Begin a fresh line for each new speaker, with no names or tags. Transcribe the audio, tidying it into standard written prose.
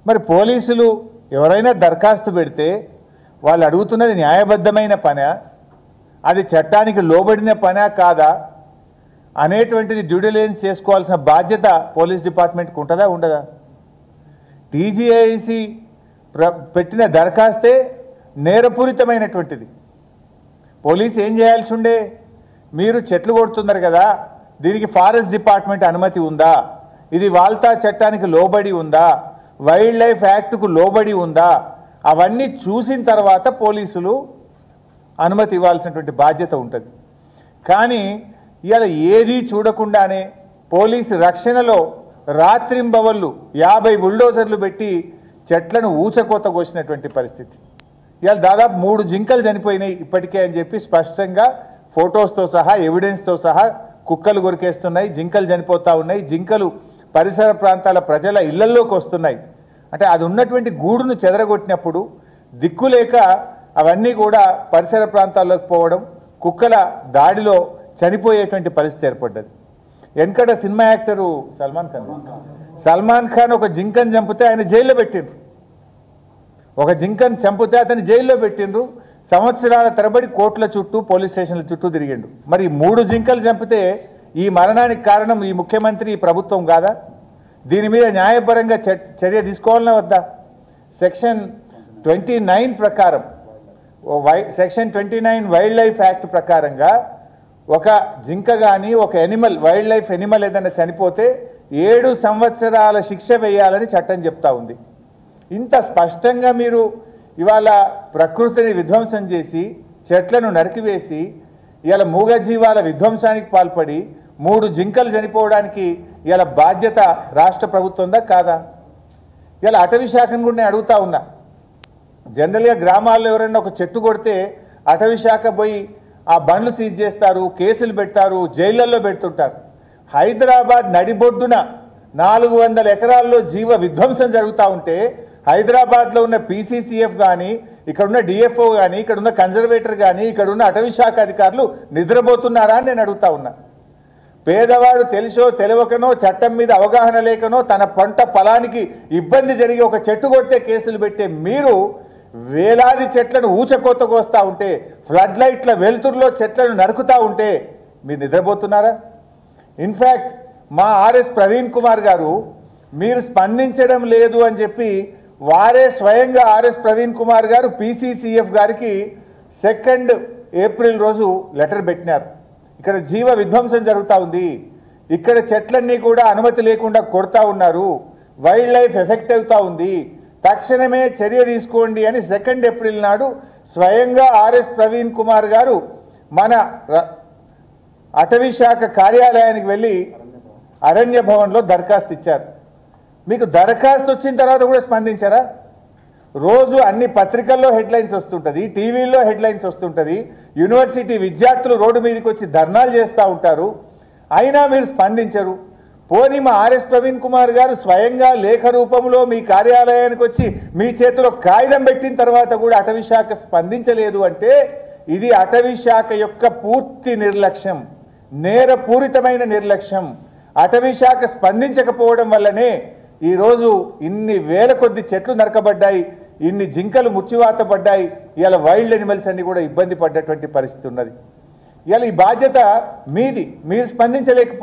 మరి పోలీసులు ఎవరైనా దరఖాస్తు పెడితే వాళ్ళు అడుగుతున్నది న్యాయబద్ధమైన పనా, అది చట్టానికి లోబడిన పనా కాదా అనేటువంటిది డ్యూ డిలిజెన్స్ చేసుకోవాల్సిన బాధ్యత పోలీస్ డిపార్ట్మెంట్కి ఉంటుందా ఉండదా? టీజీఐసి పెట్టిన దరఖాస్తే నేరపూరితమైనటువంటిది. పోలీసు ఏం చేయాల్సి ఉండే? మీరు చెట్లు కొడుతున్నారు కదా, దీనికి ఫారెస్ట్ డిపార్ట్మెంట్ అనుమతి ఉందా, ఇది వాల్తా చట్టానికి లోబడి ఉందా, వైల్డ్ లైఫ్ యాక్ట్కు లోబడి ఉందా, అవన్నీ చూసిన తర్వాత పోలీసులు అనుమతి ఇవ్వాల్సినటువంటి బాధ్యత ఉంటుంది. కానీ ఇవాళ ఏదీ చూడకుండానే పోలీసు రక్షణలో రాత్రింబవళ్ళు 50 బుల్డోజర్లు పెట్టి చెట్లను ఊచకోత కోసినటువంటి పరిస్థితి. ఇవాళ దాదాపు 3 జింకలు చనిపోయినాయి ఇప్పటికే అని చెప్పి స్పష్టంగా ఫొటోస్తో సహా ఎవిడెన్స్తో సహా కుక్కలు కొరికేస్తున్నాయి, జింకలు చనిపోతూ ఉన్నాయి, జింకలు పరిసర ప్రాంతాల ప్రజల ఇళ్లల్లోకి వస్తున్నాయి. అంటే అది ఉన్నటువంటి గూడును చెదరగొట్టినప్పుడు దిక్కులేక అవన్నీ కూడా పరిసర ప్రాంతాల్లోకి పోవడం, కుక్కల దాడిలో చనిపోయేటువంటి పరిస్థితి ఏర్పడ్డది. వెనకట సినిమా యాక్టరు సల్మాన్ ఖాన్ ఒక జింకను చంపితే ఆయన జైల్లో పెట్టిండ్రు. ఒక జింకను చంపితే అతన్ని జైల్లో పెట్టిండ్రు. సంవత్సరాల తరబడి కోర్టుల చుట్టూ పోలీస్ స్టేషన్ల చుట్టూ తిరిగిండు. మరి 3 జింకలు చంపితే ఈ మరణానికి కారణం ఈ ముఖ్యమంత్రి, ఈ ప్రభుత్వం కాదా? దీని మీద న్యాయపరంగా చర్య తీసుకోవాలన్నా వద్దా? సెక్షన్ 29 ప్రకారం, సెక్షన్ 29 వైల్డ్ లైఫ్ యాక్ట్ ప్రకారంగా ఒక జింక కానీ ఒక ఎనిమల్, వైల్డ్ లైఫ్ ఎనిమల్ ఏదైనా చనిపోతే 7 సంవత్సరాల శిక్ష వేయాలని చట్టం చెప్తా ఉంది. ఇంత స్పష్టంగా మీరు ఇవాళ ప్రకృతిని విధ్వంసం చేసి చెట్లను నరికివేసి ఇవాళ మూగజీవాల విధ్వంసానికి పాల్పడి 3 జింకలు చనిపోవడానికి ఇవాళ బాధ్యత రాష్ట్ర ప్రభుత్వందా కాదా? ఇవాళ అటవీ శాఖను కూడా నేను అడుగుతా ఉన్నా. జనరల్గా గ్రామాల్లో ఎవరైనా ఒక చెట్టు కొడితే అటవీ శాఖ పోయి ఆ బండ్లు సీజ్ చేస్తారు, కేసులు పెడతారు, జైళ్లలో పెడుతుంటారు. హైదరాబాద్ నడిబొడ్డున 400 ఎకరాల్లో జీవ విధ్వంసం జరుగుతూ ఉంటే హైదరాబాద్లో ఉన్న పీసీసీఎఫ్ కానీ, ఇక్కడున్న డిఎఫ్ఓ కానీ, ఇక్కడున్న కన్జర్వేటర్ కానీ, ఇక్కడున్న అటవీ శాఖ అధికారులు నిద్రపోతున్నారా అని నేను అడుగుతా ఉన్నా. పేదవాడు తెలుసో తెలియకనో, చట్టం మీద అవగాహన లేకనో, తన పంట పొలానికి ఇబ్బంది జరిగి ఒక చెట్టు కొడితే కేసులు పెట్టే మీరు వేలాది చెట్లను ఊచకోత కోస్తా ఉంటే, ఫ్లడ్ లైట్ల వెలుతురులో చెట్లను నరుకుతా ఉంటే మీరు నిద్రపోతున్నారా? ఇన్ఫ్యాక్ట్ మా ఆర్ఎస్ ప్రవీణ్ కుమార్ గారు మీరు స్పందించడం లేదు అని చెప్పి వారే స్వయంగా ఆర్ఎస్ ప్రవీణ్ కుమార్ గారు పీసీసీఎఫ్ గారికి 2 ఏప్రిల్ రోజు లెటర్ పెట్టినారు. ఇక్కడ జీవ విధ్వంసం జరుగుతూ ఉంది, ఇక్కడ చెట్లన్నీ కూడా అనుమతి లేకుండా కొడతా ఉన్నారు, వైల్డ్ లైఫ్ ఎఫెక్ట్ అవుతూ ఉంది, తక్షణమే చర్య తీసుకోండి అని 2 ఏప్రిల్ నాడు స్వయంగా ఆర్ఎస్ ప్రవీణ్ కుమార్ గారు మన అటవీ శాఖ కార్యాలయానికి వెళ్ళి అరణ్య భవన్లో దరఖాస్తు ఇచ్చారు. మీకు దరఖాస్తు వచ్చిన తర్వాత కూడా స్పందించారా? రోజు అన్ని పత్రికల్లో హెడ్లైన్స్ వస్తుంటుంది, టీవీల్లో హెడ్లైన్స్ వస్తుంటుంది, యూనివర్సిటీ విద్యార్థులు రోడ్డు మీదకి వచ్చి ధర్నాలు చేస్తూ ఉంటారు, అయినా మీరు స్పందించరు. పోనీ మా ఆర్ఎస్ ప్రవీణ్ కుమార్ గారు స్వయంగా లేఖ రూపంలో మీ కార్యాలయానికి వచ్చి మీ చేతిలో కాగితం పెట్టిన తర్వాత కూడా అటవీ శాఖ స్పందించలేదు అంటే ఇది అటవీ శాఖ యొక్క పూర్తి నిర్లక్ష్యం, నేరపూరితమైన నిర్లక్ష్యం. అటవీ శాఖ స్పందించకపోవడం వల్లనే ఈరోజు ఇన్ని వేల కొద్ది చెట్లు నరకబడ్డాయి, ఇన్ని జింకలు ముచ్చివాత పడ్డాయి, ఇవాళ వైల్డ్ ఎనిమల్స్ అన్ని కూడా ఇబ్బంది పడ్డటువంటి పరిస్థితి ఉన్నది. ఇవాళ ఈ బాధ్యత మీది, మీరు స్పందించలేకపోతే